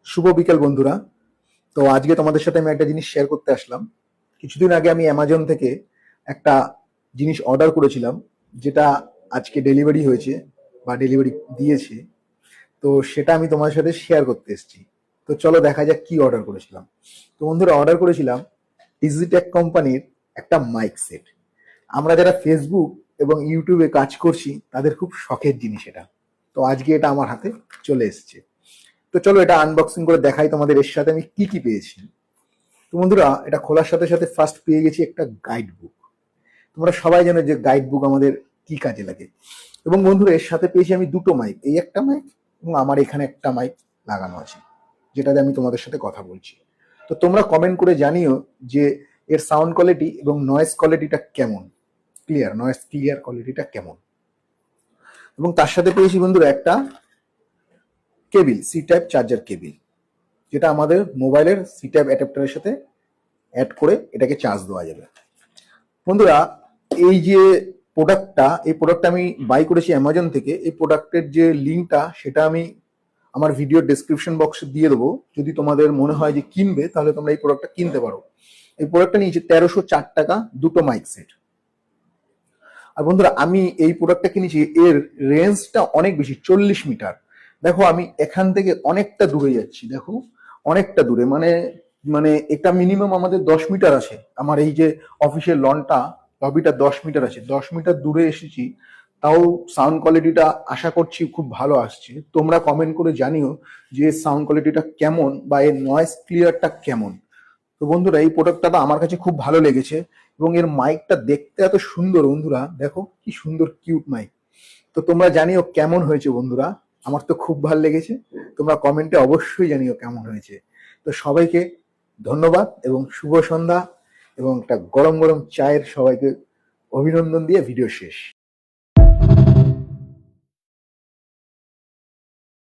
শুভ বিকেল বন্ধুরা। তো আজকে তোমাদের সাথে আমি একটা জিনিস শেয়ার করতে আসলাম। কিছুদিন আগে আমি অ্যামাজন থেকে একটা জিনিস অর্ডার করেছিলাম, যেটা আজকে ডেলিভারি হয়েছে বা ডেলিভারি দিয়েছে। তো সেটা আমি তোমাদের সাথে শেয়ার করতে এসেছি। তো চলো দেখা যাক কি অর্ডার করেছিলাম। তো বন্ধুরা, অর্ডার করেছিলাম ডিজিটেক কোম্পানির একটা মাইক সেট। আমরা যারা ফেসবুক এবং ইউটিউবে কাজ করছি তাদের খুব শখের জিনিস এটা। তো আজকে এটা আমার হাতে চলে এসেছে। তো চলো এটা আনবক্সিং করে দেখাই তোমাদের এর সাথে আমি কি কি পেয়েছি। তো বন্ধুরা, এটা খোলার সাথে সাথে ফার্স্ট পেয়ে গেছি একটা গাইড বুক। তোমরা সবাই জানো যে গাইড বুক আমাদের কি কাজে লাগে। এবং বন্ধুরা, এর সাথে পেয়েছি আমি দুটো মাইক, এই একটা মাইক এবং আমার এখানে একটা মাইক লাগানো আছে, যেটাতে আমি তোমাদের সাথে কথা বলছি। তো তোমরা কমেন্ট করে জানিও যে এর সাউন্ড কোয়ালিটি এবং নয়েজ কোয়ালিটিটা কেমন, নয়েজ ক্লিয়ার কোয়ালিটিটা কেমন। এবং তার সাথে পেয়েছি বন্ধুরা একটা cable, C type charger cable, যেটা আমাদের মোবাইলের সি টাইপ অ্যাডাপ্টারের সাথে অ্যাড করে এটাকে চার্জ দেওয়া যাবে। বন্ধুরা, এই যে এই প্রোডাক্টটা আমি বাই করেছি অ্যামাজন থেকে। এই প্রোডাক্টের যে লিঙ্কটা সেটা আমি আমার ভিডিও ডেসক্রিপশন বক্সে দিয়ে দেবো। যদি তোমাদের মনে হয় যে কিনবে, তাহলে তোমরা এই প্রোডাক্টটা কিনতে পারো। এই প্রোডাক্টটা নিয়েছে 1304 টাকা, দুটো মাইক সেট। আর বন্ধুরা, আমি এই প্রোডাক্টটা কিনেছি, এর রেঞ্জটা অনেক বেশি, 40 মিটার। দেখো আমি এখান থেকে অনেকটা দূরে যাচ্ছি, দেখো অনেকটা দূরে, মানে মানে এটা মিনিমাম আমাদের 10 মিটার আছে। আমার এই যে অফিসের লবিটা 10 মিটার আছে, 10 মিটার দূরে এসেছি। তাও সাউন্ড কোয়ালিটিটা আশা করছি খুব ভালো আসছে। তোমরা কমেন্ট করে জানিও যে সাউন্ড কোয়ালিটিটা কেমন বা এর নয়েজ ক্লিয়ারটা কেমন। তো বন্ধুরা, এই প্রোডাক্টটা আমার কাছে খুব ভালো লেগেছে। এবং এর মাইকটা দেখতে এত সুন্দর, বন্ধুরা দেখো কি সুন্দর কিউট মাইক। তো তোমরা জানিও কেমন হয়েছে বন্ধুরা। আমার তো খুব ভালো লেগেছে। তোমরা কমেন্টে অবশ্যই জানিও কেমন হয়েছে। তো সবাইকে ধন্যবাদ এবং শুভ সন্ধ্যা। এবং একটা গরম গরম চায়ের সবাইকে অভিনন্দন দিয়ে ভিডিও শেষ।